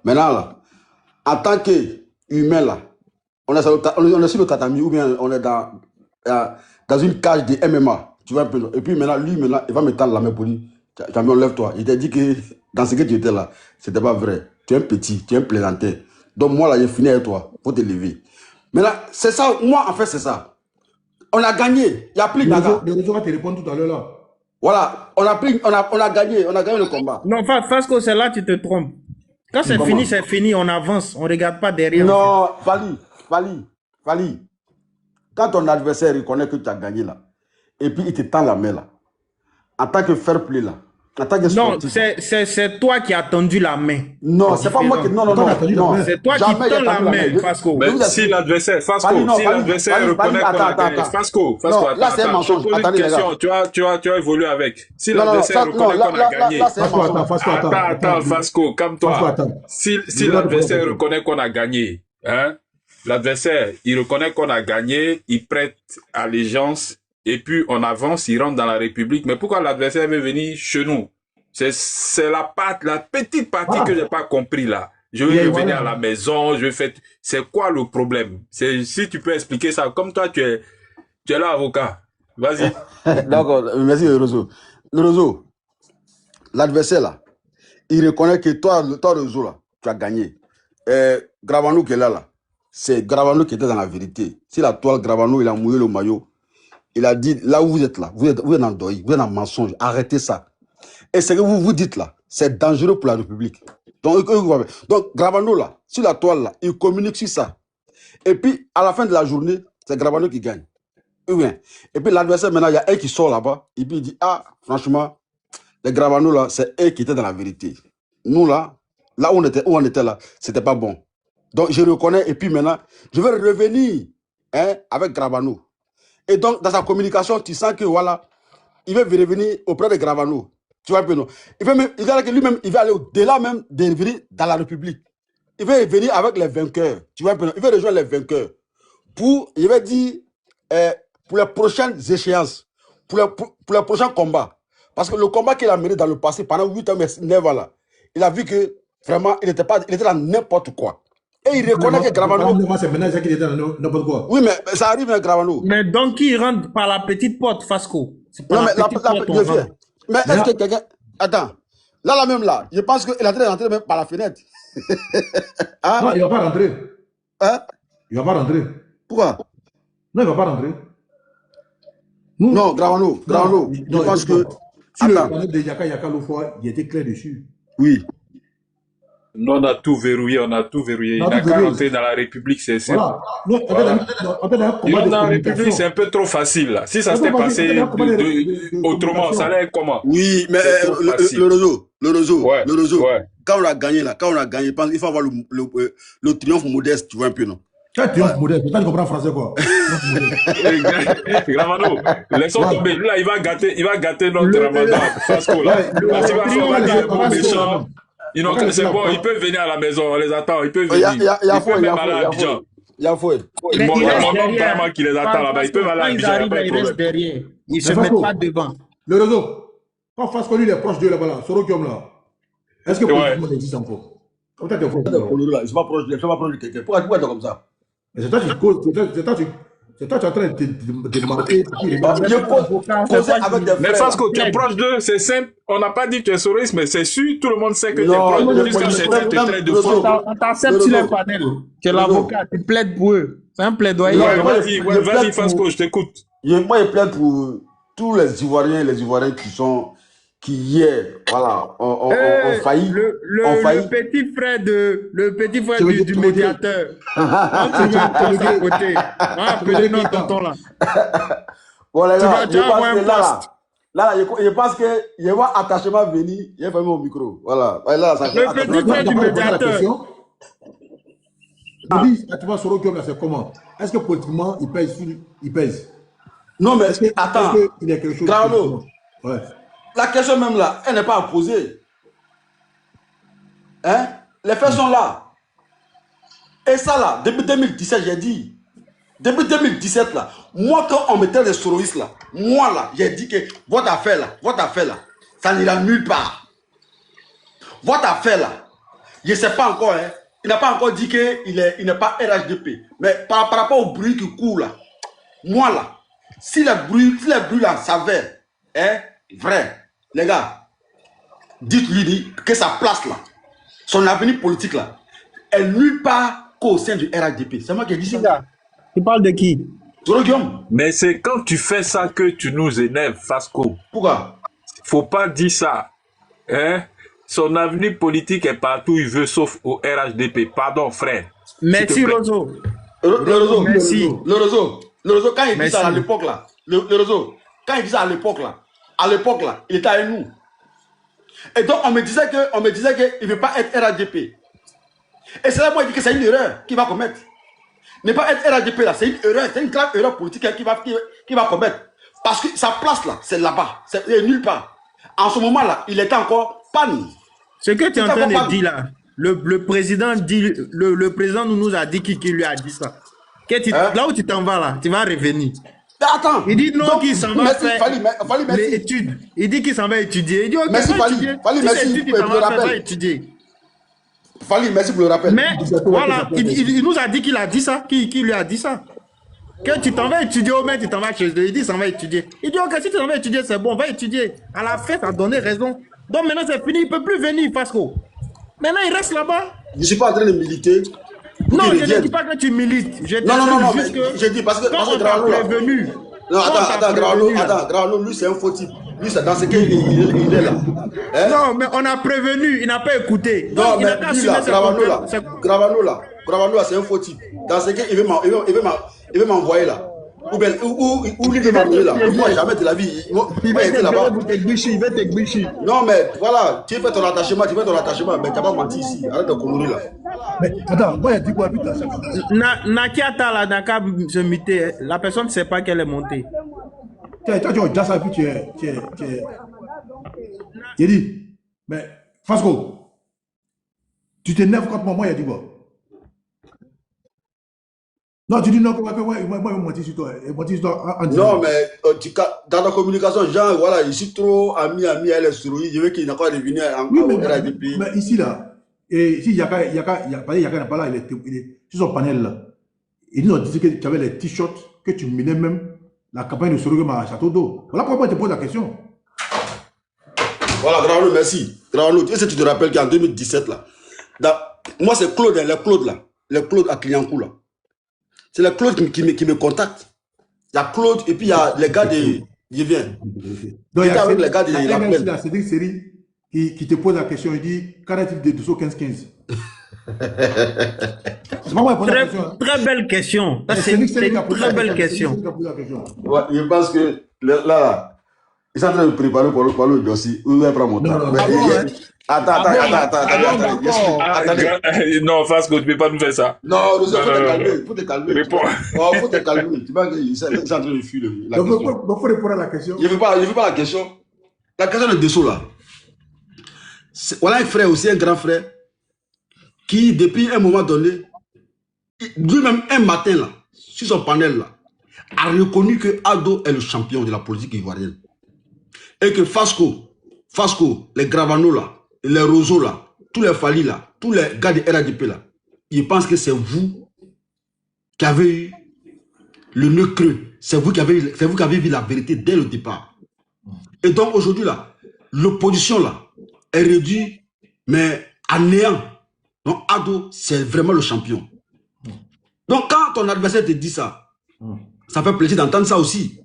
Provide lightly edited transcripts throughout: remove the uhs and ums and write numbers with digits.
Maintenant, là, en tant qu'humain, là, on est sur le tatami ou bien on est dans une cage de MMA. Tu vois un peu. Et puis maintenant, lui, maintenant, il va me tendre la main pour dire, Champion, lève-toi. Il t'a dit que dans ce que tu étais là, c'était pas vrai. Tu es un petit, tu es un plaisantin. Donc moi, là, j'ai fini avec toi. Faut te lever. Maintenant, c'est ça. Moi, en fait, c'est ça. On a gagné. Il n'y a plus de Naga. Le réseau va te répondre tout à l'heure là. Voilà. On a gagné. On a gagné le combat. Non, Fasco, c'est là que tu te trompes. Quand c'est fini, c'est fini. On avance. On ne regarde pas derrière. Non, Fali. Quand ton adversaire reconnaît que tu as gagné là, et puis il te tend la main là, en tant que fair play là, en tant que sportif. Non, c'est toi qui as tendu la main. Non, c'est pas moi qui. Non. C'est toi qui tends la main, Fasco. Mais si l'adversaire, Fasco, si l'adversaire reconnaît qu'on a gagné, Fasco, là c'est un mensonge. Je pose une question, tu as évolué avec. Si l'adversaire reconnaît qu'on a gagné. Attends, Fasco, calme-toi. Si l'adversaire reconnaît qu'on a gagné, hein, l'adversaire, il reconnaît qu'on a gagné, il prête allégeance. Et puis, on avance, il rentre dans la République. Mais pourquoi l'adversaire veut venir chez nous? C'est la petite partie que j'ai pas compris là. Je veux revenir à la maison, je vais faire... C'est quoi le problème? Si tu peux expliquer ça. Comme toi, tu es là, avocat. Vas-y. D'accord, merci Rozo. Rozo, l'adversaire là, il reconnaît que toi Rozo là, tu as gagné. Gravano qui est là, c'est Gravano qui était dans la vérité. Si la toile Gravano, il a mouillé le maillot. Il a dit, là où vous êtes là, vous êtes dans le deuil, vous êtes dans le mensonge, arrêtez ça. Et ce que vous dites là, c'est dangereux pour la République. Donc Gravano là, sur la toile là, il communique sur ça. Et puis, à la fin de la journée, c'est Gravano qui gagne. Et puis l'adversaire, maintenant, il y a un qui sort là-bas, et puis il dit, ah, franchement, les Gravano là, c'est eux qui étaient dans la vérité. Nous là où on était là, c'était pas bon. Donc je reconnais, et puis maintenant, je vais revenir avec Gravano. Et donc, dans sa communication, tu sens que voilà, il veut revenir auprès de Gravano. Tu vois un peu, non? Il veut aller au-delà même de revenir dans la République. Il veut venir avec les vainqueurs. Tu vois un peu, non? Il veut rejoindre les vainqueurs. Il veut dire, pour les prochaines échéances, pour les prochains combats. Parce que le combat qu'il a mené dans le passé, pendant 8 ans, 9 ans, là, il a vu que vraiment, il était dans n'importe quoi. Et il reconnaît que Gravano... C'est maintenant qu'il était dans n'importe quoi. Oui, mais ça arrive à Gravano. Mais donc, il rentre par la petite porte, Fasco. Non, mais la petite porte, mais est-ce que quelqu'un... Attends. Là, même là, je pense qu'il est en train de rentrer même par la fenêtre. Hein? Non, il ne va pas rentrer. Hein? Il ne va pas rentrer. Pourquoi? Non, il ne va pas rentrer. Non, Gravano. Je pense que... Si le panneau de Yaka l'autre fois, il était clair dessus. Oui. Non, on a tout verrouillé. Il n'a qu'à rentrer dans la République, c'est simple. Voilà. Dans la République, c'est un peu trop facile, là. Si ça s'était passé autrement, ça allait être comment? Oui, mais le réseau. Ouais. Quand on a gagné, il faut avoir le triomphe modeste, tu vois un peu, non? Quel triomphe modeste? Toi, tu comprends français, quoi? Gravano, laissons tomber. Là, il va gâter notre Ramadan. Fasco, là. Parce qu'il va faire un méchant. C'est bon, ils peuvent venir à la maison, on les attend, ils peuvent venir. Il peuvent même aller à Abidjan. Il y a fouet. Il y a mon homme vraiment qui les attend là-bas. Ils peuvent aller à Abidjan. Ils restent derrière. Ils ne se mettent pas devant. Le réseau, quand Fasco lui, il est proche d'eux là-bas, là, Sorokium là, est-ce que politiquement ça existe encore? Comme ça, tu es proche de ils sont pas proches de quelqu'un. Pourquoi tu es comme ça? Mais c'est toi qui causes, c'est toi qui es en train de mentir. Mais Fasco, tu es proche d'eux, c'est simple. On n'a pas dit que tu es sororiste, mais c'est sûr, tout le monde sait que tu es proche d'eux. Jusqu'à certains te traitent de fou. On t'accepte sur les panels. Tu es l'avocat, tu plaides pour eux. C'est un plaidoyer. Vas-y, Fasco, je t'écoute. Moi, je plaide pour tous les Ivoiriens qui hier, voilà, ont failli. Le petit frère du médiateur. Tu vas passer à côté. Appelez notre tonton là. Voilà, je pense que je vois attachement venir, il va au micro. Voilà. Le petit frère du médiateur. Tu vois, Sorokium là, c'est comment? Est-ce que politiquement, il pèse? Non, mais attends. Il y a quelque chose. Ouais. La question même là, elle n'est pas à poser. Hein? Les faits sont là. Et ça là, depuis 2017, j'ai dit. Depuis 2017 là, moi quand on mettait les soroistes là, moi là, j'ai dit que votre affaire là, ça n'ira nulle part. Votre affaire là, je ne sais pas encore, hein, il n'a pas encore dit qu'il n'est pas RHDP. Mais par rapport au bruit qui court là, moi là, si les bruits là s'avèrent vrai, les gars, dites-lui que sa place là, son avenir politique là, est nulle part qu'au sein du RHDP. C'est moi qui ai dit ça. Tu parles de qui? Mais c'est quand tu fais ça que tu nous énerves, Fasco. Pourquoi? Faut pas dire ça. Hein? Son avenir politique est partout où il veut, sauf au RHDP. Pardon, frère. Merci, Rozo. Merci. Le Rozo, quand il dit ça à l'époque là, le Rozo, quand il dit ça à l'époque là, il était avec nous. Et donc, on me disait qu'il ne veut pas être RHDP. Et c'est là moi, il dit que c'est une erreur qu'il va commettre. Ne pas être RHDP là, c'est une erreur, c'est une grave erreur politique qu'il va commettre. Parce que sa place là, c'est là-bas, c'est nulle part. En ce moment là, il était encore panne. Ce que tu es en train de dire là, le président dit, le président nous a dit qui lui a dit ça. Là où tu t'en vas là, tu vas revenir. Attends. Il dit non qu'il s'en va faire les études. Il dit qu'il s'en va étudier. Il dit ok, merci Fali, merci pour le rappel. Fali, merci pour le rappel. Mais voilà, il nous a dit qu'il a dit ça. Qui lui a dit ça? Que tu t'en vas étudier au moins, tu t'en vas chez eux. Il dit s'en va étudier. Il dit ok, si tu t'en vas étudier, c'est bon, va étudier. À la fin, ça a donné raison. Donc maintenant c'est fini, il ne peut plus venir, Fasco. Maintenant il reste là-bas. Je ne suis pas en train de militer. Non, je ne dis pas que tu milites. Non, je dis parce que Grano est venu. Non, attends, Grano, lui c'est un faux type. Lui c'est dans ce qu'il est là. Non, mais on a prévenu, il n'a pas écouté. Non, mais lui là, Gravano là, c'est un faux type. Dans ce qu'il veut m'envoyer là. Ou lui veut m'envoyer là. Moi, jamais de la vie. Il va être là-bas. Il va te gbichi. Non, mais voilà, tu fais ton attachement, mais tu n'as pas menti ici. Arrête de conneries là. Mais attends, moi, il a dit quoi putain? Nakiata là, Naka se muter, la personne ne sait pas qu'elle est montée. Toi, tu as déjà ça, puis tu es. Il a dit, mais Fasco, tu t'énerves contre moi, il a dit quoi? Non, tu dis non, moi, il m'a menti sur toi. Non, mais dans la communication, genre, voilà, je suis trop ami, elle est sur lui, je veux qu'il n'a pas revenu encore au RADP. Mais ici, là, et ici, Yaka n'a pas là, il est sur son panel, là. Il nous a dit que tu avais les t-shirts, que tu menais même la campagne de Sorogem à Château d'Eau. Voilà pourquoi je te pose la question. Voilà, Grano, merci. Grano, est-ce que tu te rappelles qu'en 2017, là, moi, c'est Claude, les Claude à Clignancourt, là. C'est les Claude qui me contactent. Il y a Claude et puis il y a les gars de... Je viens. Donc, il y a avec les gars de la plaine. C'est une série qui te pose la question. Il dit, qu'en est-il de 215-15? C'est pas moi qui pose la question. Très belle question. C'est une très belle question. Ouais, je pense que là, ils sont en train de préparer pour le dossier. Où il va prendre mon temps. Attends. Non, Fasco, tu ne peux pas nous faire ça. Non, faut te calmer. Réponds. Faut te calmer. Tu vois qu'ils sont en train de fuir la question. Donc, faut répondre à la question. Je ne veux pas la question. La question de Dessau, là. Voilà un frère aussi, un grand frère, qui, depuis un moment donné, lui-même, un matin, là, sur son panel, là, a reconnu que Ado est le champion de la politique ivoirienne. Et que Fasco, les Gravano, là, les Roseau là, tous les Fali là, tous les gars de RADP là, ils pensent que c'est vous qui avez eu le nœud creux. C'est vous qui avez vu la vérité dès le départ. Et donc aujourd'hui là, l'opposition là est réduite, mais à néant. Donc Ado, c'est vraiment le champion. Donc quand ton adversaire te dit ça, ça fait plaisir d'entendre ça aussi.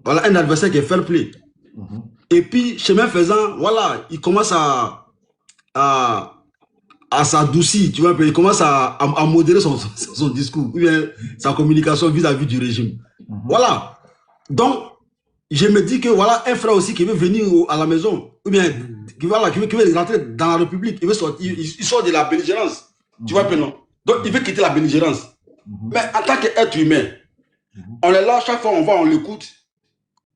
Voilà un adversaire qui est fair play. Et puis, chemin faisant, voilà, il commence à s'adoucir, tu vois, il commence à modérer son discours, ou bien sa communication vis-à-vis du régime. Voilà. Donc, je me dis que voilà un frère aussi qui veut venir à la maison, ou bien qui veut rentrer dans la République, il veut sortir, il sort de la belligérance. Tu vois, non? Donc, il veut quitter la belligérance. Mais en tant qu'être humain, on est là, chaque fois on va, on l'écoute.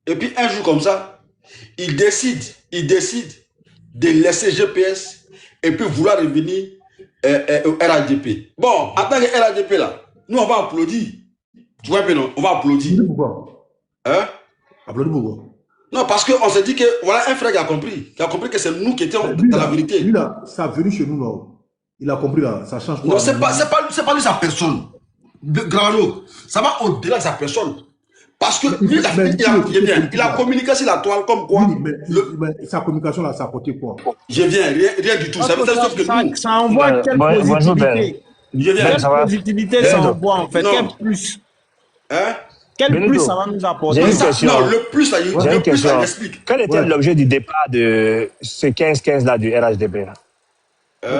Et puis un jour comme ça, il décide de laisser GPS et puis vouloir revenir au RADP. Bon, en tant que RADP là, nous on va applaudir. Tu vois, non? On va applaudir. Pourquoi? Hein? Applaudir pourquoi? Non, parce qu'on s'est dit que voilà un frère qui a compris que c'est nous qui étions dans la vérité. Lui là, ça a venu chez nous là. Il a compris là, ça change quoi? Non, c'est pas lui sa personne. Gravano, ça va au-delà de sa personne. Parce que lui, il a communiqué sur la toile comme quoi. Oui, mais sa communication là, ça a apporté quoi? Je viens, rien du tout. Ça envoie quelle positivité? Quelle positivité ça envoie en fait? Quel plus? Hein? Quel plus ça va nous apporter? J'ai une question. Non, le plus, ça l'explique. Quel était l'objet du départ de ce 15-15 là du RHDP?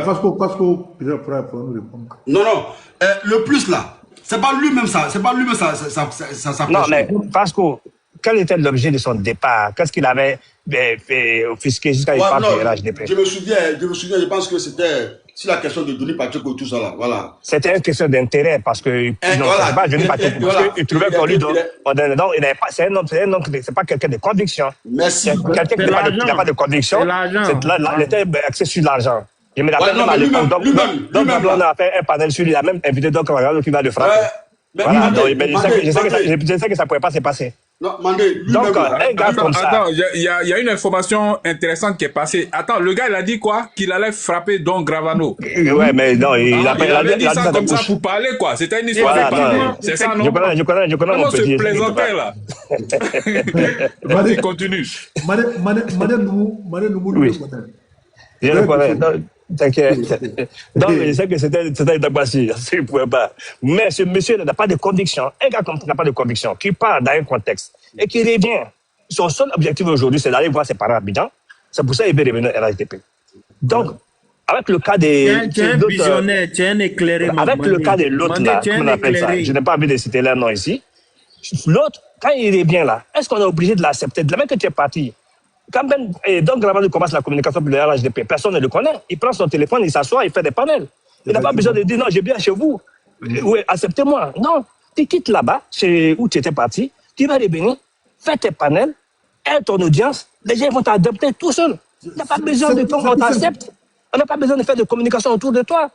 Fasco, peut-être pour nous répondre. Non, le plus là, c'est pas lui-même ça, Non, mais Fasco, quel était l'objet de son départ? Qu'est-ce qu'il avait fait offusquer jusqu'à il part du RHDP? Je me souviens, je pense que c'était sur la question de Denis Pacheco, tout ça là, voilà. C'était une question d'intérêt parce que non, c'est pas Denis Pacheco, parce qu'il trouvait qu'on lui donne. Donc, c'est un homme, c'est pas quelqu'un de conviction. Merci. Quelqu'un qui n'a pas de conviction, il était axé sur l'argent. Je me rappelle même à l'époque, donc on a fait un panel sur lui, il a même invité Doc Ragano qui va le frapper. Voilà, donc je sais que ça ne pouvait pas se passer. Non, Mandé, donc, un gars comme ça. Attends, il y a une information intéressante qui est passée. Attends, le gars, il a dit quoi? Qu'il allait frapper Don Gravano. Ouais, mais non, il a dit ça comme ça pour parler, quoi. C'était une histoire de parler. C'est ça, non? Je connais mon petit. On se plaisantait, là. Vas-y, continue. Oui. Je le connais. T'inquiète. Donc, je sais que c'était Dabassi, il ne pouvait pas. Mais ce monsieur n'a pas de conviction. Un gars comme ça n'a pas de conviction, qui part dans un contexte et qui revient. Son seul objectif aujourd'hui, c'est d'aller voir ses parents à Abidjan. C'est pour ça qu'il veut revenir à RHDP. Donc, avec le cas des. Tu es un visionnaire, tu es un éclairé. Avec le cas de l'autre, là, comment on appelle ça? Je n'ai pas envie de citer leur nom ici. L'autre, quand il revient là, est-ce qu'on est obligé de l'accepter? De la même que tu es parti. Quand Ben donc Gravano commence la communication pour le RHDP, personne ne le connaît. Il prend son téléphone, il s'assoit, il fait des panels. Il n'a pas besoin de dire non, j'ai bien chez vous. Oui, acceptez-moi. Non, tu quittes là-bas, où tu étais parti, tu vas revenir, fais tes panels, aide ton audience, les gens vont t'adopter tout seul. On n'a pas besoin de qu'on t'accepte. On n'a pas besoin de faire de communication autour de toi.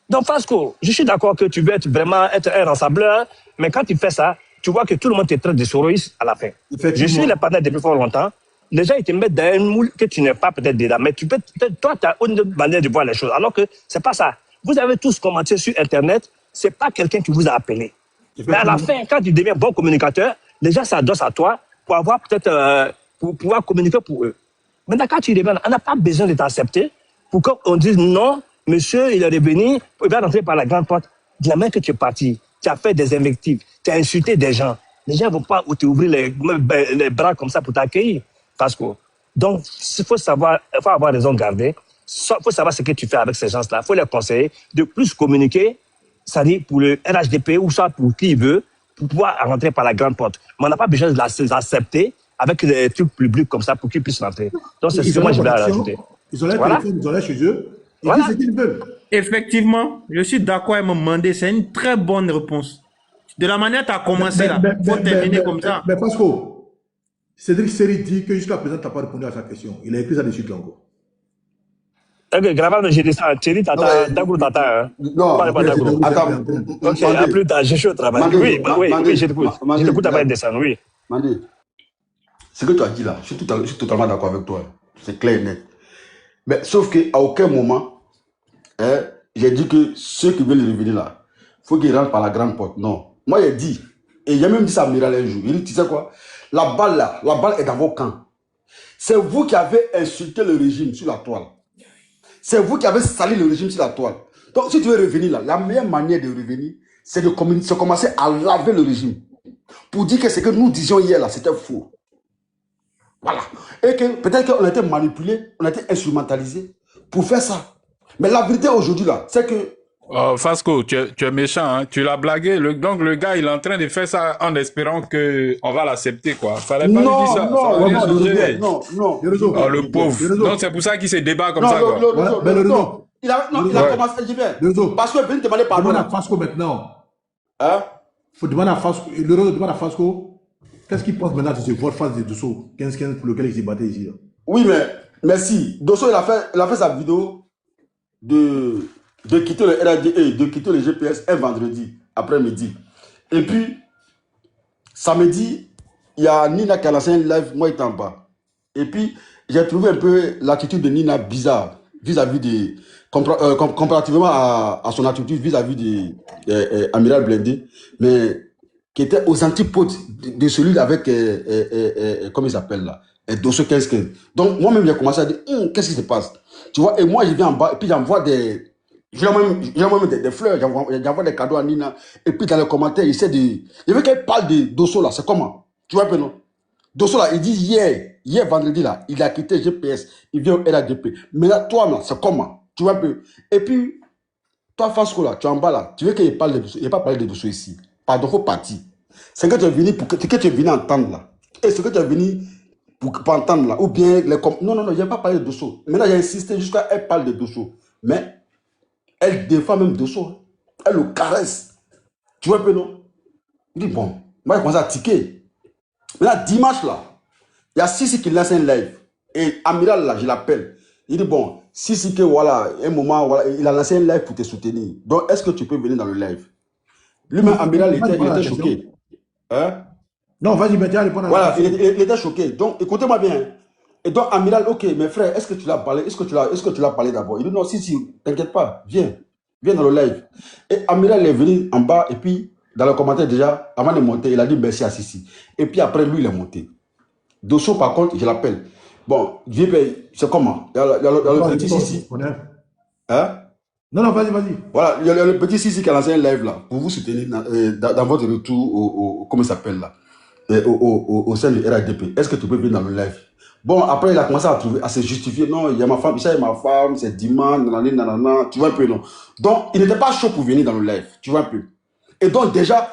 Donc, Fasco, je suis d'accord que tu veux vraiment être un rassembleur, mais quand tu fais ça, tu vois que tout le monde te traite de souris à la fin. Je suis le panel depuis fort longtemps. Les gens, ils te mettent dans un moule que tu n'es pas peut-être dedans. Mais toi, tu as une manière de voir les choses. Alors que c'est pas ça. Vous avez tous commenté sur Internet. C'est pas quelqu'un qui vous a appelé. Mais à la fin, quand tu deviens bon communicateur, les gens s'adossent à toi pour avoir peut-être, pour pouvoir communiquer pour eux. Maintenant, quand tu reviens, on n'a pas besoin de t'accepter pour qu'on dise non, monsieur, il est revenu, il va rentrer par la grande porte. De la main que tu es parti, tu as fait des invectives, tu as insulté des gens. Les gens ne vont pas t'ouvrir les bras comme ça pour t'accueillir. Parce que, donc, il faut avoir raison de garder. Il faut savoir ce que tu fais avec ces gens-là. Il faut les conseiller de plus communiquer, c'est-à-dire pour le RHDP ou ça pour qui il veut, pour pouvoir rentrer par la grande porte. Mais on n'a pas besoin de l'accepter avec des trucs publics comme ça pour qu'ils puissent rentrer. Donc, c'est ce que moi je vais rajouter. Ils ont l'air téléphone, ils ont l'air chez eux. Ils disent ce qu'ils veulent. Effectivement, je suis d'accord à me demander. C'est une très bonne réponse. De la manière dont tu as commencé là, il faut terminer comme ça. Mais Pasco, Cédric Seri dit que jusqu'à présent, tu n'as pas répondu à sa question. Il a écrit ça dessus encore. Ok, Gravano, j'ai dit ça. Thierry, Dagou t'attends. Non, attends. Ok, à plus tard, je suis au travail. Oui, j'écoute. J'écoute avant de descendre, oui. Mandé, ce que tu as dit là, je suis totalement d'accord avec toi. C'est clair et net. Mais sauf qu'à aucun moment, j'ai dit que ceux qui veulent revenir là, il faut qu'ils rentrent par la grande porte. Non. Moi, j'ai dit, et il a même dit ça à Miral un jour. Il dit, tu sais quoi? La balle est dans vos camps. C'est vous qui avez insulté le régime sur la toile. C'est vous qui avez sali le régime sur la toile. Donc, si tu veux revenir là, la meilleure manière de revenir, c'est de commencer à laver le régime. Pour dire que ce que nous disions hier là, c'était faux. Voilà. Et que peut-être qu'on a été manipulé, on a été instrumentalisé pour faire ça. Mais la vérité aujourd'hui là, c'est que Fasco, tu es méchant, hein? Tu l'as blagué. Donc le gars, il est en train de faire ça en espérant qu'on va l'accepter, quoi. Fallait pas lui dire ça. Non. Oh, le pauvre. Donc c'est pour ça qu'il se débat comme ça, quoi. Non. Il a commencé à dire. Parce que venez demander pardon. Demande à Fasco maintenant. Hein? Faut demander à Fasco. Le demande à Fasco. Qu'est-ce qu'il pense maintenant de ce vote face de Dosso 15-15 pour lequel il s'est battu ici? Oui, mais merci. Dosso, il a fait sa vidéo de quitter le RADE, de quitter le GPS un vendredi après-midi. Et puis, samedi, il y a Nina qui a lancé un live, moi j'étais en bas. Et puis, j'ai trouvé un peu l'attitude de Nina bizarre vis-à-vis des... comparativement à son attitude vis-à-vis de Amiral Blindé, mais qui était aux antipodes de celui avec, comment il s'appelle là, Dosso 15-15. Donc, moi-même, j'ai commencé à dire, qu'est-ce qui se passe? Tu vois, et moi, je viens en bas, et puis j'envoie des... J'envoie même des fleurs, j'envoie des cadeaux à Nina, et puis dans les commentaires, il essaie de... Il veut qu'elle parle de Dosso là, c'est comment? Tu vois un peu, non? Dosso là, il dit hier vendredi là, il a quitté GPS, il vient au RADP. Mais là, toi là, c'est comment? Tu vois un peu? Et puis, toi, Fasco là, tu es en bas là, tu veux qu'il parle de Dosso, il n'a pas parlé de Dosso ici. Pardon, il faut partir. C'est que tu es venu pour que tu es venu entendre là. Et ce que tu es venu pour entendre là. Ou bien les non, je n'ai pas parlé de Dosso. Maintenant, j'ai insisté jusqu'à elle parle de Dosso. Mais elle défend même Dosso. Elle le caresse. Tu vois un peu, non? Il dit, bon, moi, je commence à tiquer. Maintenant, dimanche là, il y a Sissi qui lance un live. Et Amiral là, je l'appelle. Il dit, bon, Sissi, que voilà, un moment, voilà, il a lancé un live pour te soutenir. Donc, est-ce que tu peux venir dans le live? Lui-même, Amiral, il était choqué. Hein? Non, vas-y, maintenant, répondre à voilà, il était choqué. Donc, écoutez-moi bien. Et donc, Amiral, ok, mes frères, est-ce que tu l'as parlé? Est-ce que tu l'as parlé d'abord? Il dit, non, si, t'inquiète pas, viens dans le live. Et Amiral est venu en bas, et puis, dans le commentaire déjà, avant de monter, il a dit merci à Sissi. Et puis après, lui, il est monté. Dosso, par contre, je l'appelle. Bon, c'est comment? Il y a le petit Sissi. Hein? Non, vas-y. Voilà, il y a le petit Sissi qui a lancé un live là, pour vous soutenir dans votre retour comment ça s'appelle là, au sein du RADP. Est-ce que tu peux venir dans le live? Bon, après, il a commencé à se justifier. Non, il y a ma femme, c'est dimanche, nanana, tu vois un peu, non? Donc, il n'était pas chaud pour venir dans le live, tu vois un peu. Et donc, déjà,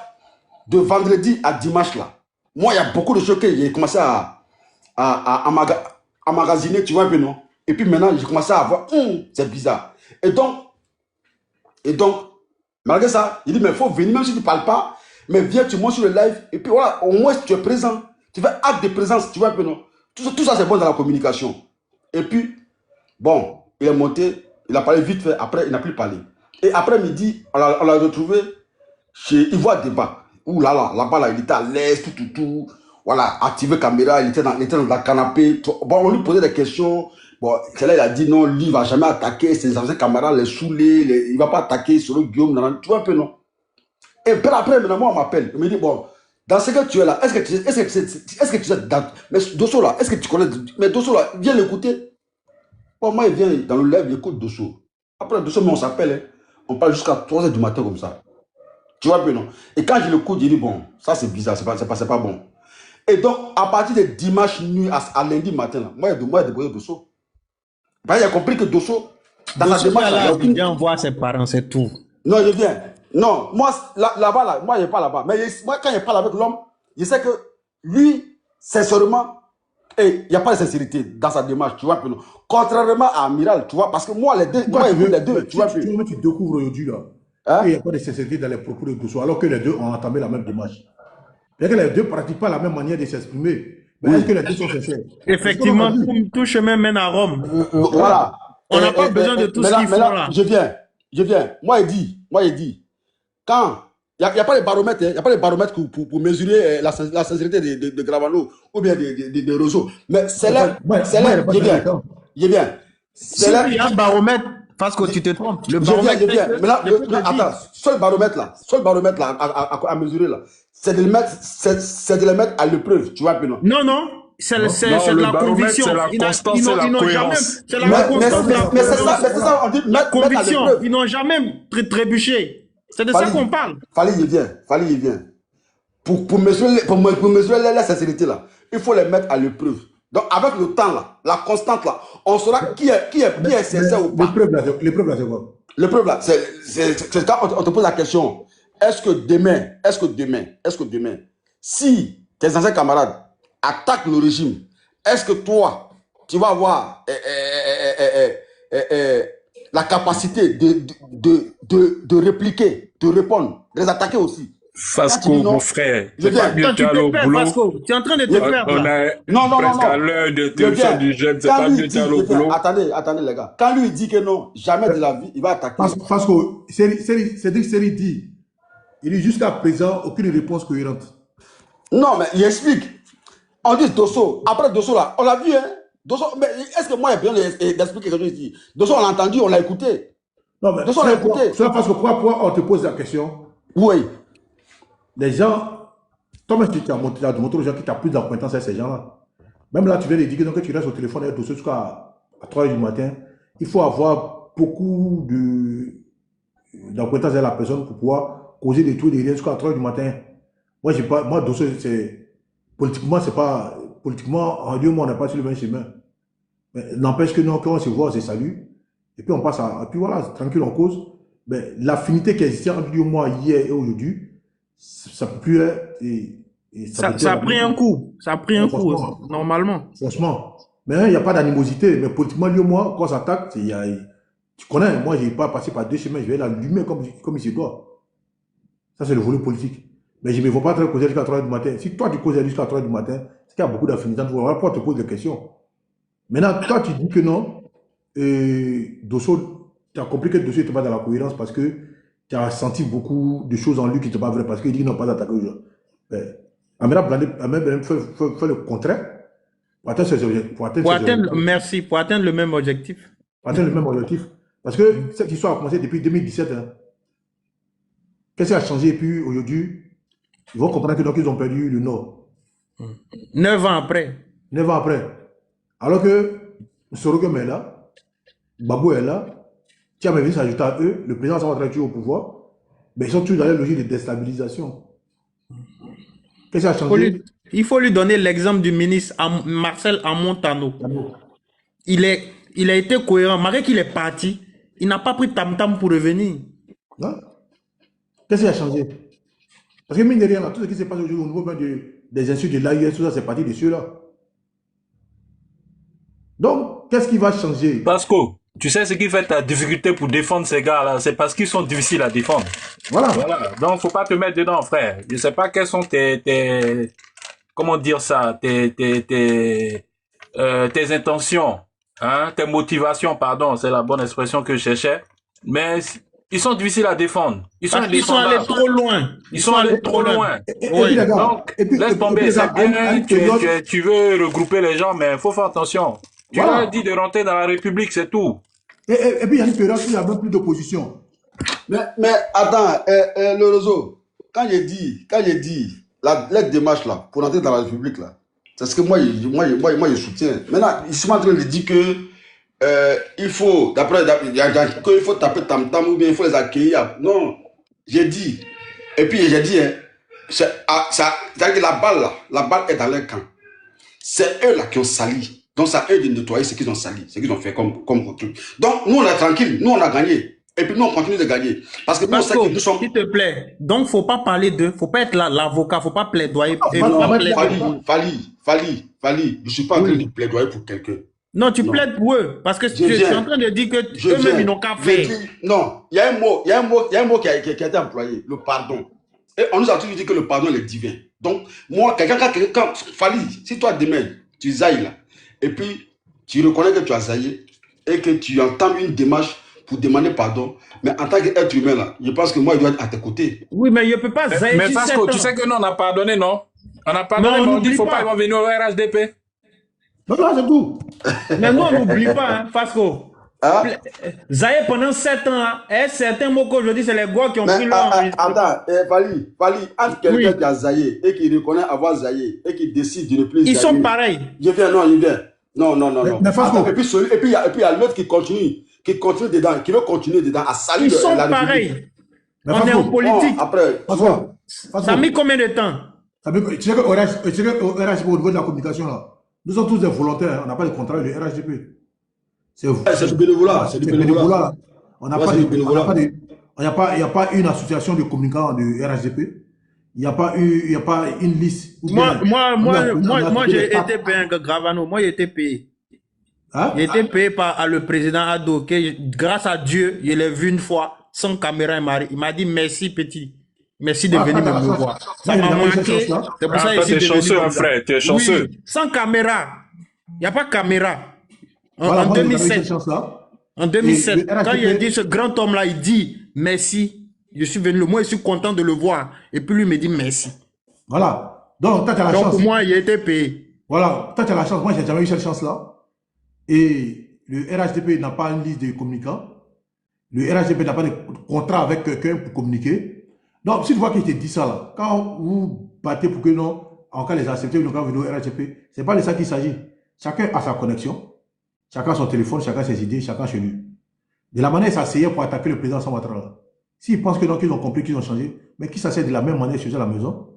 de vendredi à dimanche là, moi, il y a beaucoup de choses que j'ai commencé à magasiner, tu vois un peu, non? Et puis maintenant, j'ai commencé à voir, c'est bizarre. Et donc, malgré ça, il dit, mais il faut venir, même si tu ne parles pas, mais viens, tu montes sur le live, et puis voilà, au moins tu es présent. Tu fais acte de présence, tu vois un peu, non? Tout ça, c'est bon dans la communication. Et puis, bon, il est monté, il a parlé vite fait, après, il n'a plus parlé. Et après midi, on l'a retrouvé chez Ivoire Débat. Ouh là-bas, là, il était à l'aise, tout. Voilà, activé caméra, il était dans le canapé. Bon, on lui posait des questions. Bon, c'est là, il a dit non, lui, il ne va jamais attaquer ses anciens camarades, les saouler, il ne va pas attaquer sur le Guillaume, tu vois un peu, non? Et puis après, maintenant, moi, on m'appelle. Il me dit, bon, dans ce que tu es là, est-ce que tu es dans... Mais Dosso là, est-ce que tu connais... Mais Dosso là, viens l'écouter. Bon, moi, il vient dans le live, il écoute Dosso. Après Dosso, on s'appelle, hein. On parle jusqu'à 3 h du matin comme ça. Tu vois un peu, non? Et quand je l'écoute, je dis, bon, ça c'est bizarre, c'est pas bon. Et donc, à partir de dimanche nuit à lundi matin, là, moi, il a déposé Dosso. Il a compris que Dosso, dans sa démarche, il vient voir ses parents, c'est tout. Non, je viens. Non, moi, là-bas, moi, je ne pas là-bas. Mais moi, quand je parle avec l'homme, je sais que lui, sincèrement, il n'y a pas de sincérité dans sa démarche, tu vois. Contrairement à Amiral, tu vois, parce que moi, les deux, tu vois. Tu découvres aujourd'hui, là, qu'il n'y a pas de sincérité dans les propos de Dosso, alors que les deux ont entamé la même démarche. Et que les deux ne pratiquent pas la même manière de s'exprimer. Mais est-ce que les deux sont sincères? Effectivement, tout chemin mène à Rome. Voilà. On n'a pas besoin de tout ce qu'ils font là. Je viens. Moi, il dit, quand il n'y a pas de baromètre, il n'y a pas de baromètre pour mesurer la sincérité de Gravano ou bien de Rosso. Mais c'est là, je viens. Si il y a un baromètre, parce que tu te trompes. Le baromètre, je viens. Mais là, attends, seul baromètre là, à mesurer là, c'est de le mettre à l'épreuve, tu vois, non? Non. C'est de la conviction. C'est la constance, c'est la cohérence. C'est la constance. Mais c'est ça, on dit la conviction. Ils n'ont jamais trébuché. C'est de ça qu'on parle. Fallait y vient. Pour mesurer la sincérité là, il faut les mettre à l'épreuve. Donc avec le temps là, la constante là, on saura qui est sincère ou pas. L'épreuve là, c'est quoi? L'épreuve là, c'est quand on te pose la question, est-ce que demain, si tes anciens camarades attaquent le régime, est-ce que toi, tu vas avoir la capacité de répliquer, de répondre, de les attaquer aussi? Fasco, mon frère, c'est pas mieux d'aller au boulot. Tu es en train de te faire. On est presque à l'heure de interruption du jeûne, c'est pas mieux d'aller au boulot. Attendez les gars, quand lui dit que non, jamais de la vie, il va attaquer. Fasco, Série dit, il dit jusqu'à présent, aucune réponse cohérente. Non, mais il explique. On dit Dosso, après Dosso là, on l'a vu, hein. Mais est-ce que moi, il y a besoin d'expliquer quelque chose ici? Dosso, on l'a entendu, on l'a écouté. Non, mais Dosso, on l'a écouté. C'est parce que pourquoi on te pose la question? Oui. Les gens, toi-même, tu as montré aux gens qui t'as plus d'acquaintance avec ces gens-là. Même là, tu viens de dire que tu restes au téléphone avec Dosso jusqu'à 3 h du matin. Il faut avoir beaucoup d'acquaintance avec la personne pour pouvoir causer des trucs, des liens jusqu'à 3 h du matin. Moi, Dosso, politiquement, c'est pas. Politiquement, en 2 mois, on n'est pas sur le même chemin. N'empêche que non, quand on se voit, on se salue. Et puis on passe à. Et puis voilà, tranquille, on cause. Mais l'affinité qui existait entre 2 mois, hier et aujourd'hui, ça peut plus être. Ça a pris un coup. Ça a pris un coup, normalement. Franchement. Mais il n'y a pas d'animosité. Mais politiquement, 2 mois, quand on s'attaque, tu connais, moi, je n'ai pas passé par 2 chemins, je vais l'allumer comme il se doit. Ça, c'est le volet politique. Mais je ne me vois pas très causer jusqu'à 3 h du matin. Si toi, tu causes jusqu'à 3 h du matin, c'est qu'il y a beaucoup d'affinités. Voilà pourquoi on te pose des questions. Maintenant, toi, tu dis que non. Dosso, tu as compris que Dosso n'était pas dans la cohérence parce que tu as senti beaucoup de choses en lui qui n'étaient pas vraies parce qu'il dit qu'il n'a pas attaqué aux gens. Amira Blandé fait le contraire pour atteindre ses objectifs. Merci, pour atteindre le même objectif. Pour atteindre le même objectif. Parce que cette histoire a commencé depuis 2017. Hein. Qu'est-ce qui a changé? Et puis aujourd'hui, ils vont comprendre que donc ils ont perdu le Nord. 9 ans après. 9 ans après. Alors que Sorogum est là, Babou est là, Tiamé s'ajoute à eux, le président s'en va toujours au pouvoir, mais ils sont toujours dans la logique de déstabilisation. Qu'est-ce qui a changé? Il faut lui donner l'exemple du ministre Marcel Amontano. Il a été cohérent. Malgré qu'il est parti, il n'a pas pris tam-tam pour revenir. Qu'est-ce qui a changé? Parce que mine de rien, tout ce qui s'est passé aujourd'hui au niveau des insultes de l'AIS, tout ça, c'est parti de ceux-là. Donc, qu'est-ce qui va changer? Pasco, tu sais ce qui fait ta difficulté pour défendre ces gars-là, c'est parce qu'ils sont difficiles à défendre. Voilà. Donc, faut pas te mettre dedans, frère. Je sais pas quelles sont comment dire ça, tes intentions, hein, tes motivations, pardon, c'est la bonne expression que je cherchais. Mais ils sont difficiles à défendre. Ils sont allés trop loin. Ils sont allés trop loin. Oui. Donc, laisse tomber. C'est bien, tu veux regrouper les gens, mais il faut faire attention. Tu leur dis de rentrer dans la République, c'est tout. Et puis, il y a une période où il n'y a même plus d'opposition. Mais attends, le réseau, quand j'ai dit la démarche là, pour entrer dans la République là, c'est ce que moi je soutiens. Maintenant, ils sont en train de dire que il faut, qu'il faut taper tam-tam ou bien il faut les accueillir. Non, j'ai dit. Et puis j'ai dit, c'est-à-dire que la balle est dans leur camp. C'est eux là qui ont sali. Donc, ça aide de nettoyer ce qu'ils ont sali, ce qu'ils ont fait comme truc. Donc, nous, on est tranquille, nous, on a gagné. Et puis, nous, on continue de gagner. Parce que nous, on sait que nous sommes... S'il te plaît, donc, faut pas parler d'eux, faut pas être l'avocat, faut pas plaidoyer. Fali, je suis pas en train de plaidoyer pour quelqu'un. Non, tu plaides pour eux, parce que tu es en train de dire que eux-mêmes, ils n'ont qu'à faire. Non, il y a un mot qui a été employé, le pardon. Et on nous a toujours dit que le pardon est divin. Donc, moi, quand Fali, si toi, demain, tu zailles là, et puis, tu reconnais que tu as zaillé et que tu entends une démarche pour demander pardon. Mais en tant qu'être humain, là, je pense que moi, je dois être à tes côtés. Oui, mais je ne peux pas zailler. Mais Fasco, tu sais que nous, on a pardonné, non? On a pardonné, mais on dit qu'il ne faut pas venir au RHDP. Non, c'est tout. Mais nous, on n'oublie pas, hein, Fasco. Zaïe pendant 7 ans, et certains mots qu'aujourd'hui, c'est les gars qui ont pris leur... Attends, Fali, entre quelqu'un qui a zaillé et qui reconnaît avoir zaillé et qui décide de ne plus zailler. Ils sont pareils. Il vient. Non. Mais Fasco. Et puis il y a l'autre qui continue dedans, qui veut continuer dedans à salir. Ils sont pareils. On est en politique. Après, ça a mis combien de temps? Tu sais qu'au RHDP, au niveau de la communication, là, nous sommes tous des volontaires, on n'a pas de contrat de RHDP. C'est du bénévolat. C'est du bénévolat. Il n'y a pas une association de communicants de RHDP. Il n'y a pas une liste. Moi, j'ai été payé, Gravano. Moi, j'ai été payé. Hein? J'ai été payé par le président Ado. Grâce à Dieu, je l'ai vu une fois, sans caméra. Il m'a dit merci, petit. Merci de venir me voir. Ça m'a manqué. C'est pour ça que tu es chanceux, mon frère. Tu es chanceux. Oui, sans caméra. Il n'y a pas de caméra. Voilà, en 2007, quand il a dit ce grand homme-là, il dit merci, je suis venu, moi je suis content de le voir. Et puis lui me dit merci. Voilà. Donc, toi, tu as la chance. Donc, moi, il a été payé. Voilà. Toi, tu as la chance. Moi, j'ai jamais eu cette chance-là. et le RHDP n'a pas une liste de communicants, le RHDP n'a pas de contrat avec quelqu'un pour communiquer. Donc, si tu vois qu'il te dit ça là, quand vous battez pour que non, en cas les accepter, donc quand vous venez au RHDP, c'est pas de ça qu'il s'agit. Chacun a sa connexion, chacun a son téléphone, chacun a ses idées, chacun chez lui. De la manière, ils s'asseyaient pour attaquer le président sans Ouattara. S'ils pensent que non, qu'ils ont compris, qu'ils ont changé, mais qu'ils s'asseyent de la même manière chez eux à la maison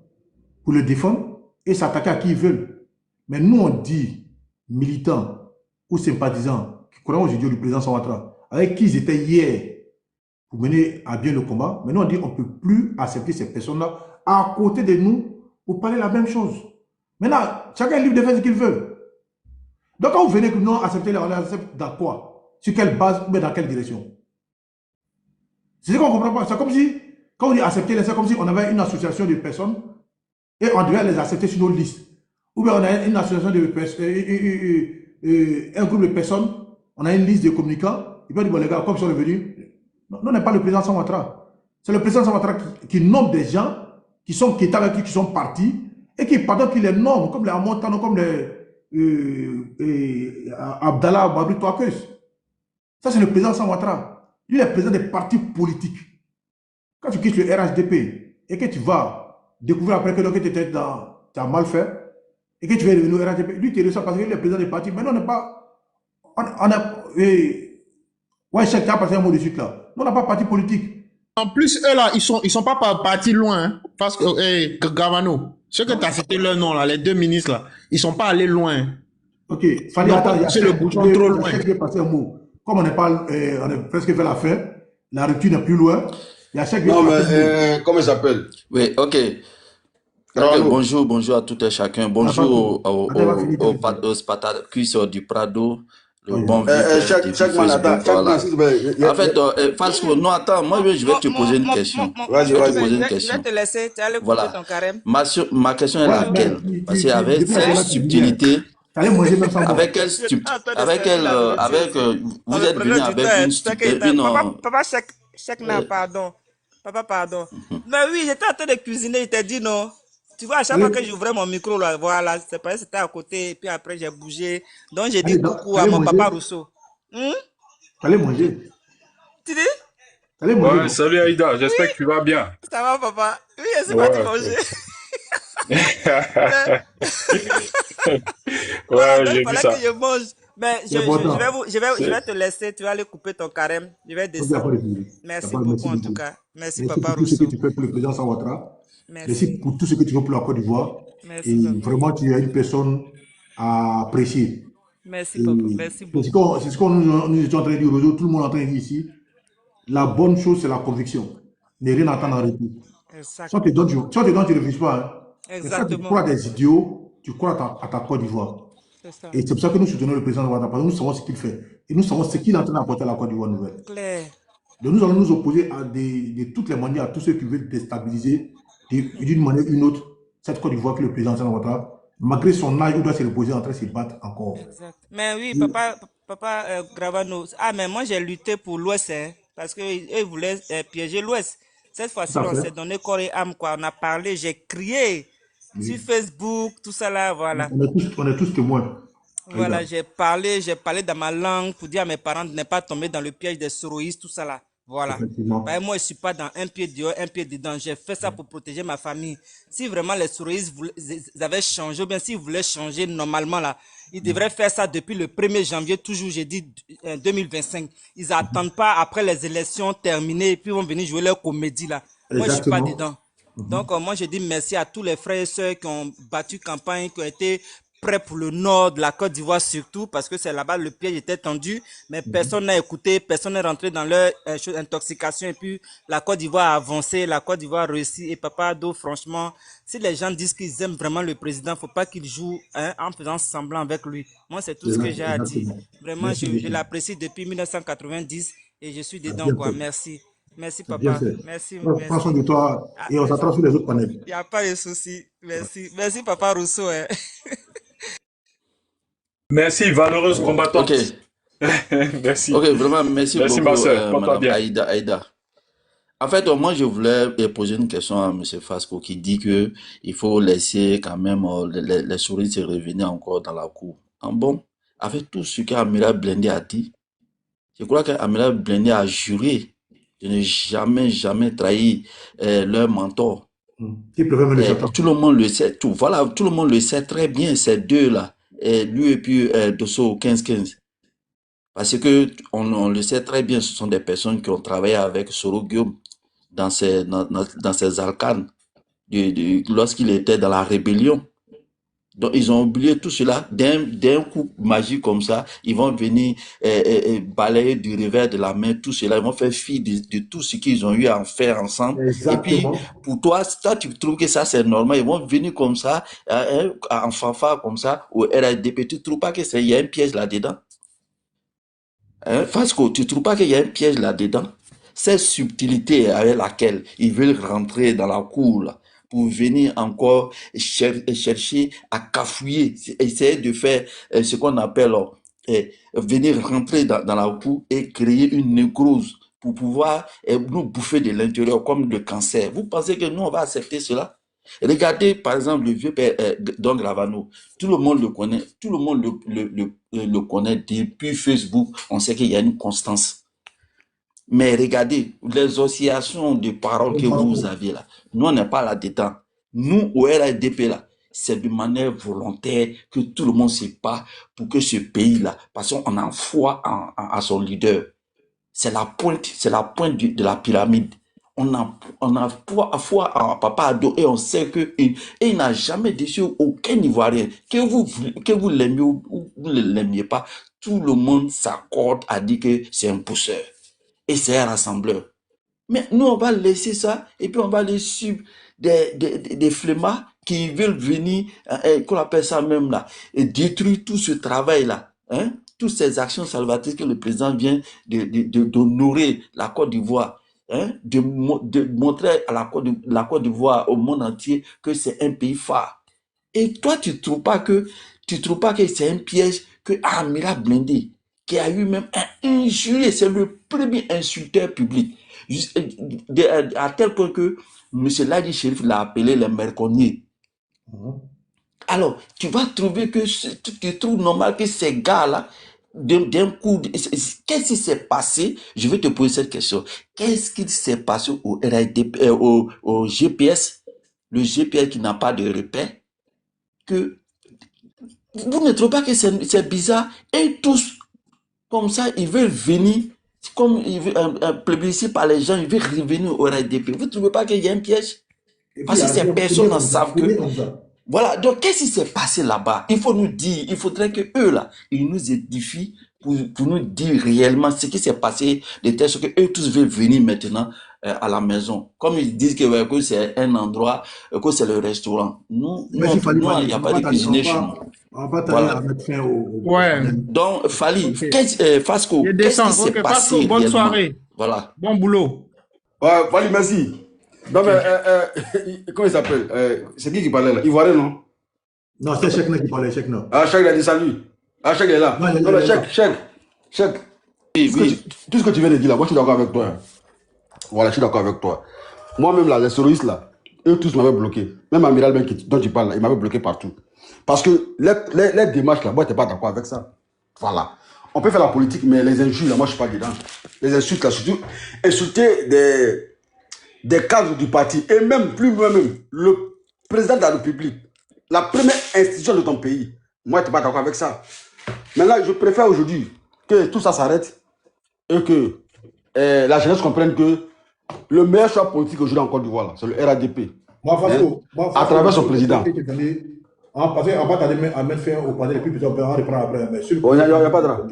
pour le défendre et s'attaquer à qui ils veulent. Mais nous, on dit militants ou sympathisants qui croient aux idées du président sans Ouattara, avec qui ils étaient hier pour mener à bien le combat. Maintenant, on dit qu'on ne peut plus accepter ces personnes-là à côté de nous pour parler la même chose. Maintenant, chacun est libre de faire ce qu'il veut. Donc, quand vous venez que non accepter, on accepte dans quoi? Sur quelle base ou dans quelle direction? C'est ce qu'on ne comprend pas. C'est comme si, quand on dit accepter, c'est comme si on avait une association de personnes et on devait les accepter sur nos listes. Ou bien on a une association de personnes, un groupe de personnes, on a une liste de communicants, ils peuvent dire, bon les gars, comme ils sont revenus, non, on n'est pas le président sans Ouattara. C'est le président sans Ouattara qui nomme des gens qui sont avec lui, qui sont partis, et qui, pendant qu'il les nomme, comme les Amontano, comme les Abdallah Babri Touakeus. Ça, c'est le président sans Ouattara. Lui, il est président des partis politiques. Quand tu quittes le RHDP et que tu vas découvrir après que tu as mal fait, et que tu vas revenir au RHDP, lui, tu reçois parce qu'il est président des partis. Maintenant, on n'est pas. Ouais, chef, tu as passé un mot de suite là. Nous, on n'a pas parti politique. En plus, eux là, ils sont pas partis loin. Hein, parce que Gravano, ceux que tu as cité leur nom là, les deux ministres là, ils sont pas allés loin. Ok, fallait attendre. C'est le bouchon trop loin. Je vais passer un mot. Comme on est presque vers la fin, la rupture n'est plus loin. Il y a chaque non, mais comment il s'appelle? Oui, ok. Bonjour à tout et chacun. Bonjour aux Spartacus du Prado. Le bon chaque man, en fait, Fasco, non, attends, moi je vais te poser une question. Je vais te laisser, tu allais couper ton carême. Ma question est laquelle? Parce qu'avec cette subtilité, avec quelle vous êtes venu avec une subtilité. Papa, pardon. Papa, pardon. Mais oui, j'étais en train de cuisiner, il t'a dit non. Tu vois, à chaque fois que j'ouvrais mon micro, là, voilà, c'est pareil, c'était à côté, et puis après j'ai bougé. Donc j'ai dit coucou à mon papa Rousseau. T'allais manger. Tu dis? T'allais manger. Ouais, salut Aïda, j'espère que tu vas bien. Ça va, papa? Oui, je suis parti manger. Ouais, j'ai vu ça. Que je mange. Mais je vais te laisser, tu vas aller couper ton carême. Je vais descendre. Merci beaucoup en tout cas. Merci papa Rousseau. Merci pour tout ce que tu fais pour le président sans Ouattara. Merci pour tout ce que tu fais pour la Côte d'Ivoire. Merci. Et vraiment, tu es une personne à apprécier. Merci papa. Merci beaucoup. C'est ce qu'on nous étions en train de dire aujourd'hui, tout le monde est en train de dire ici. La bonne chose, c'est la conviction. Ne rien attendre en retour. Si on te donne, tu ne réfléchis pas. Hein. Exactement. Tu crois à des idiots, tu crois à ta Côte d'Ivoire. Et c'est pour ça que nous soutenons le président de Ouattara, parce que nous savons ce qu'il fait. Et nous savons ce qu'il est en train d'apporter à la Côte d'Ivoire nouvelle. Claire. Donc nous allons nous opposer de toutes les manières à tous ceux qui veulent déstabiliser d'une manière ou d'une autre cette Côte d'Ivoire que le président de Ouattara, malgré son âge, il doit se reposer en train de se battre encore. Exact. Mais oui, papa Gravano, mais moi j'ai lutté pour l'Ouest, hein, parce qu'ils voulaient piéger l'Ouest. Cette fois-ci, on s'est donné corps et âme, quoi. On a parlé, j'ai crié sur Facebook, tout ça là, voilà. On est tous témoins. Voilà, j'ai parlé dans ma langue pour dire à mes parents de ne pas tomber dans le piège des soroïstes, tout ça là. Voilà. Moi, je ne suis pas dans un pied dehors, un pied dedans. J'ai fait ça pour protéger ma famille. Si vraiment les soroïstes avaient changé, ou bien s'ils voulaient changer normalement là, ils devraient faire ça depuis le 1er janvier, toujours, j'ai dit 2025. Ils n'attendent pas après les élections terminées et puis ils vont venir jouer leur comédie là. Moi, je ne suis pas dedans. Donc, moi, je dis merci à tous les frères et sœurs qui ont battu campagne, qui ont été prêts pour le nord de la Côte d'Ivoire surtout, parce que c'est là-bas le piège était tendu, mais personne n'a écouté, personne n'est rentré dans leur intoxication, et puis la Côte d'Ivoire a avancé, la Côte d'Ivoire a réussi, et Papa Ado, franchement, si les gens disent qu'ils aiment vraiment le président, faut pas qu'ils jouent en faisant semblant avec lui. Moi, c'est tout ce que j'ai à dire. Vraiment, je l'apprécie depuis 1990, et je suis dedans, quoi. Merci. Merci, papa. Merci. Prends soin de toi et on s'attrape sur les autres panels. Il n'y a pas de souci. Merci. Merci, papa Rousseau. Hein. Merci, valeureuse combattante. Ok. Merci. Ok, vraiment, merci beaucoup, ma soeur. Madame Aïda. En fait, moi, je voulais poser une question à M. Fasco qui dit que il faut laisser quand même les souris se revenir encore dans la cour. Bon, avec tout ce qu'Amiral Blindé a dit, je crois qu'Amiral Blindé a juré de ne jamais trahir leur mentor. Tout le monde le sait, tout le monde le sait très bien, ces deux-là, lui et puis Dosso 15-15. Parce que on le sait très bien, ce sont des personnes qui ont travaillé avec Soro Guillaume dans ses arcanes lorsqu'il était dans la rébellion. Donc, ils ont oublié tout cela. D'un coup magique comme ça, ils vont venir balayer du revers de la main tout cela. Ils vont faire fi de tout ce qu'ils ont eu à en faire ensemble. Exactement. Et puis, pour toi, tu trouves que ça, c'est normal. Ils vont venir comme ça, en fanfare comme ça, au RADP. Tu ne trouves pas qu'il y a un piège là-dedans? Fasco, tu ne trouves pas qu'il y a un piège là-dedans? Cette subtilité avec laquelle ils veulent rentrer dans la cour, là, pour venir encore chercher à cafouiller, essayer de faire ce qu'on appelle venir rentrer dans la cour et créer une nécrose pour pouvoir nous bouffer de l'intérieur comme le cancer. Vous pensez que nous, on va accepter cela? Regardez, par exemple, le vieux père Don Gravano. Tout le monde le connaît. Tout le monde le connaît depuis Facebook. On sait qu'il y a une constance. Mais regardez, les oscillations de paroles que vous aviez là, nous, on n'est pas là-dedans. Nous, au RADP, là, c'est de manière volontaire que tout le monde se bat pour que ce pays-là, parce qu'on a foi à son leader. C'est la pointe de la pyramide. On a foi à Papa Ado et on sait il n'a jamais déçu aucun Ivoirien. Que vous l'aimiez ou vous ne l'aimiez pas, tout le monde s'accorde à dire que c'est un pousseur. Et c'est un rassembleur. Mais nous, on va laisser ça et puis on va les suivre des flemmards qui veulent venir, qu'on appelle ça même là, et détruire tout ce travail-là. Toutes ces actions salvatrices que le président vient d'honorer la Côte d'Ivoire, de montrer à la Côte d'Ivoire au monde entier que c'est un pays phare. Et toi, tu ne trouves pas que c'est un piège que Amiral Blindé, qui a eu même un injurié, c'est le premier insulteur public, à tel point que M. Ladi Chérif l'a appelé les merconniers. Alors, tu vas trouver que tu trouves normal que ces gars-là, d'un coup, qu'est-ce qui s'est passé? Je vais te poser cette question. Qu'est-ce qui s'est passé au RADP, au GPS, le GPS qui n'a pas de repère, que vous ne trouvez pas que c'est bizarre? Et tous, comme ça, ils veulent venir, comme ils veulent plébiscite par les gens, ils veulent revenir au RADP. Vous ne trouvez pas qu'il y a un piège? Parce que ces personnes en savent que... Voilà, donc qu'est-ce qui s'est passé là-bas? Il faut nous dire, il faudrait que eux là, ils nous édifient pour nous dire réellement ce qui s'est passé, de telle sorte que eux tous veulent venir maintenant à la maison. Comme ils disent que c'est un endroit, que c'est le restaurant. Nous, il n'y a pas de cuisinier chez nous. On va pas à mettre fin au... Ouais. Donc, Fali, Fasco, qu'est-ce qui s'est passé réellement? Bonne soirée. Voilà. Bon boulot. Fali, merci. Non, mais, comment il s'appelle? C'est qui parlait là? Ivoirien, non? Non, c'est Chekna qui parlait, Chekna. Ah, Chek a dit salut. Ah, Chek est là. Non, mais Chek. Oui. Tout ce que tu viens de dire là, moi je suis d'accord avec toi. Voilà, je suis d'accord avec toi. Moi-même là, les terroristes là, eux tous m'avaient bloqué. Même Amiral Ben dont tu parles là, il m'avait bloqué partout. Parce que les démarches là, moi je n'étais pas d'accord avec ça. Voilà. On peut faire la politique, mais les injures là, moi je ne suis pas dedans. Les insultes là, surtout insulter des cadres du parti, et même, plus même, le président de la République, la première institution de ton pays. Moi, je n'étais pas d'accord avec ça. Maintenant, je préfère aujourd'hui que tout ça s'arrête et que la jeunesse comprenne que le meilleur choix politique aujourd'hui en Côte d'Ivoire, c'est le RADP. À travers son président. On va t'aider à mettre fin au panel et puis on va reprendre après. Il n'y a pas de là.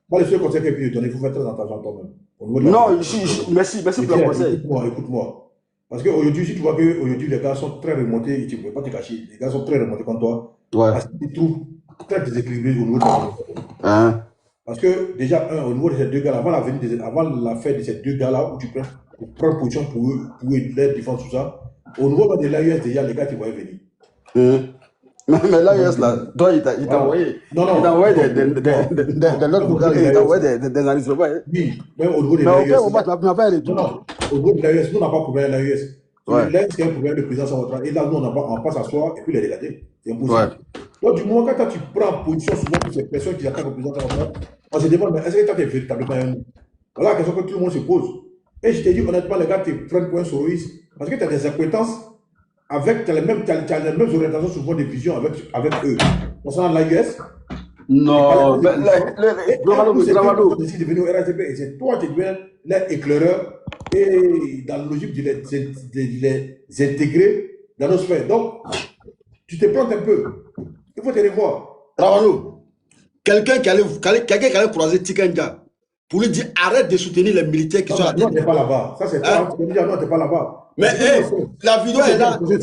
Moi, le seul conseil que je peux donner, il faut faire très attention toi-même. Non, merci pour le conseil. Écoute-moi. Parce qu'aujourd'hui, si tu vois que les gars sont très remontés, tu ne peux pas te cacher, les gars sont très remontés comme toi, parce qu'ils trouvent très déséquilibrés au niveau de la Parce que déjà, au niveau de ces deux gars-là, avant la fête de ces deux gars-là, où tu prends position pour eux, les défendre, tout ça, au niveau de l'AES, déjà, les gars, tu voyais venir. Mais l'AES, là, toi, il t'a envoyé. Il t'a envoyé des notes vocales, il t'a envoyé des enregistrements. Oui, même au niveau de l'AES. Mais au fait, tu n'as pas un Non, au niveau de l'AES, nous, on n'a pas de problème à l'AES. L'AES, c'est un problème de présence en retrait. Et là, nous, on passe à soi et puis les regarder. C'est impossible. Donc, du moment quand tu prends position souvent pour ces personnes qui attaquent le président, on se demande, mais est-ce que tu es véritablement un homme? Voilà la question que tout le monde se pose. Et je te dis honnêtement, les gars, tu prennent pour un soroïste parce que tu as des acquaintances avec, tu as les mêmes orientations, souvent des visions avec eux. Concernant l'AIS, non, Gravano décide de venir au RHDP et c'est toi qui deviens l'éclaireur et dans la logique de les intégrer dans nos sphères. Donc, tu te plantes un peu. Il faut te revoir. Gravano, quelqu'un qui allait croiser Tikenja pour lui dire arrête de soutenir les militaires qui sont à Non, tu n'es pas là-bas. Ça, c'est toi. Tu peux dire non, tu n'es pas là-bas. Mais la vidéo est là. Mais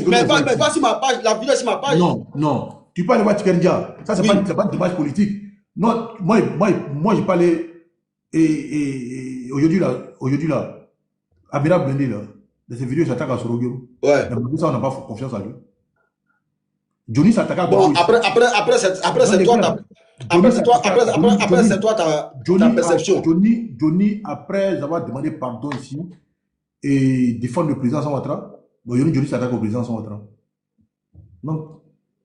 pas sur ma page. La vidéo est sur ma page. Non. Tu parles de voir Tikenja. Ça, c'est pas une démarche politique. Non, moi, je parlais. Et aujourd'hui, là, Amira Blendé, là, dans ces vidéos, il s'attaque à Sorogero. Ouais. Mais ça, on n'a pas confiance en lui. Johnny s'attaque à Bon, après, c'est toi. Après, c'est toi ta perception. Johnny, après avoir demandé pardon ici et défendre le président Ouattara, Johnny s'attaque au président Ouattara. Non,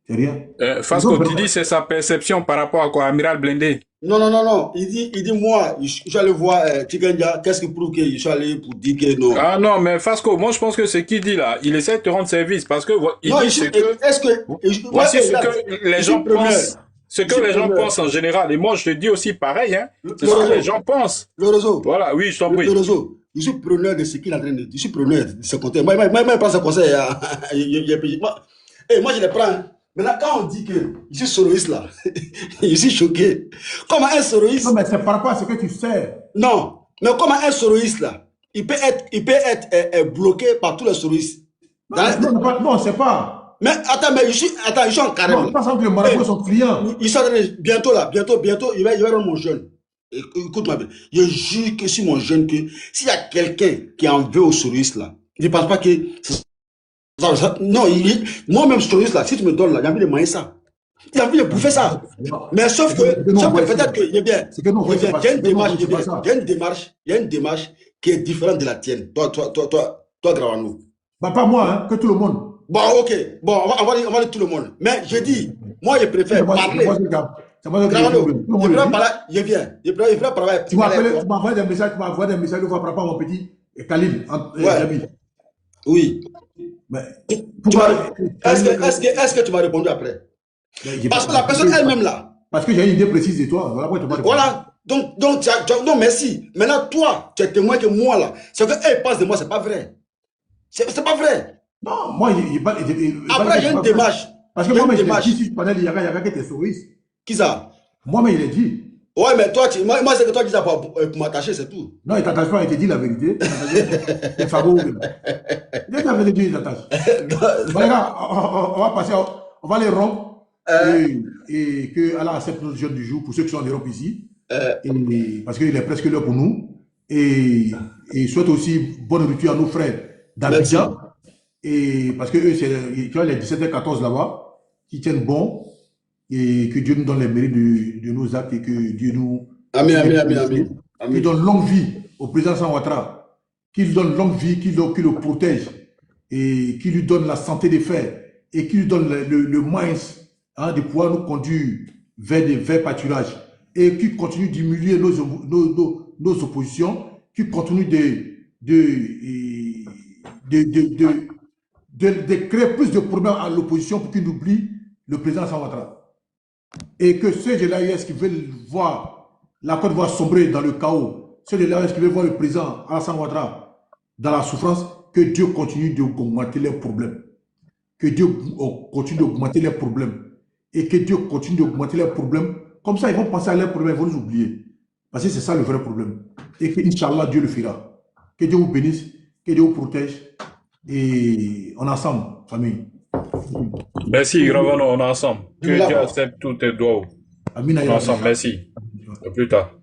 c'est rien. Fasco, tu dis c'est sa perception par rapport à quoi, Amiral Blindé? Non. Il dit moi, je suis allé voir Tikenja, qu'est-ce qui prouve que je suis allé pour dire que non. Ah non, mais Fasco, moi je pense que ce qu'il dit là, il essaie de te rendre service parce que voici ce que les gens pensent. Ce que les gens pensent en général. Et moi, je te dis aussi pareil, hein. C'est ce que les gens pensent. Le réseau. Voilà, oui, je t'en prie. Le réseau. Je suis preneur de ce qu'il est en train de dire. Je suis preneur de ce conseil. Moi, je prends ce conseil. Moi, je les prends. Maintenant, quand on dit que je suis soroïste là, je suis choqué. Comment un soroïste. Non, mais c'est par rapport à ce que tu sais. Non, mais comment un soroïste là, il peut être bloqué par tous les soroïstes. Non, c'est pas. Mais attends, je suis en carême. Non, pas que les marabouts sont clients. Ils sont bientôt, il va rendre mon jeune. Écoute-moi bien. Je jure que sur mon jeune, que s'il y a quelqu'un qui en veut au soroïste là, je ne pense pas que. Non, moi-même, soroïste là, si tu me donnes là, j'ai envie de manger ça. J'ai envie de bouffer ça. Mais sauf que peut-être que, il y a une démarche qui est différente de la tienne. Toi, Gravano. Pas moi, hein, que tout le monde. Bon, ok. Bon, on va dire tout le monde. Mais je dis, moi, je préfère parler. Gravano, je viens parler. Tu m'as envoyé des messages, une fois par rapport à mon petit Khalil. Oui. Mais est-ce que tu m'as répondu après? Parce que la personne elle-même là. Parce que j'ai une idée précise de toi. Voilà. Donc, merci. Maintenant, toi, tu es témoin que moi là, ce qu'elle pense de moi, c'est pas vrai. C'est pas vrai. Non, moi, après, il y a une démarche. Parce que moi, je l'ai dit, si je parlais de Yaka, qui était soroïste. Qui ça? Moi, mais il l'a dit. Ouais, mais toi, moi c'est que toi, tu dis ça pour m'attacher, c'est tout. Non, il t'attache pas, il te dit la vérité. C'est Fabo. Dès que la dit, il t'attache. Bon, les gars, on va passer, on va les rompre. Et qu'Allah accepte notre jeûne du jour pour ceux qui sont en Europe ici. Parce qu'il est presque l'heure pour nous. Et souhaite aussi bonne rupture à nos frères d'Abidjan. Et parce que eux, c'est les 17h14 là-bas, qui tiennent bon, et que Dieu nous donne les mérites de nos actes et que Dieu nous... Amen. Qu'il donne longue vie au président Ouattara, qu'il donne longue vie, qu'il le protège, et qu'il lui donne la santé des fers, et qu'il lui donne le moyen de pouvoir nous conduire vers des verts pâturages, et qu'il continue de diminuer nos oppositions, qu'il continue de créer plus de problèmes à l'opposition pour qu'il oublie le président Ouattara. Et que ceux de l'AES qui veulent voir la Côte d'Ivoire sombrer dans le chaos, ceux de l'AES qui veulent voir le président Alassane Ouattara dans la souffrance, que Dieu continue d'augmenter leurs problèmes. Que Dieu continue d'augmenter leurs problèmes. Et que Dieu continue d'augmenter leurs problèmes. Comme ça, ils vont penser à leurs problèmes, ils vont nous oublier. Parce que c'est ça le vrai problème. Et que, Inch'Allah, Dieu le fera. Que Dieu vous bénisse, que Dieu vous protège. Et on est ensemble, famille. Merci, Gravano, on est ensemble. Que Dieu accepte tous tes doigts. On est ensemble, merci. À plus tard.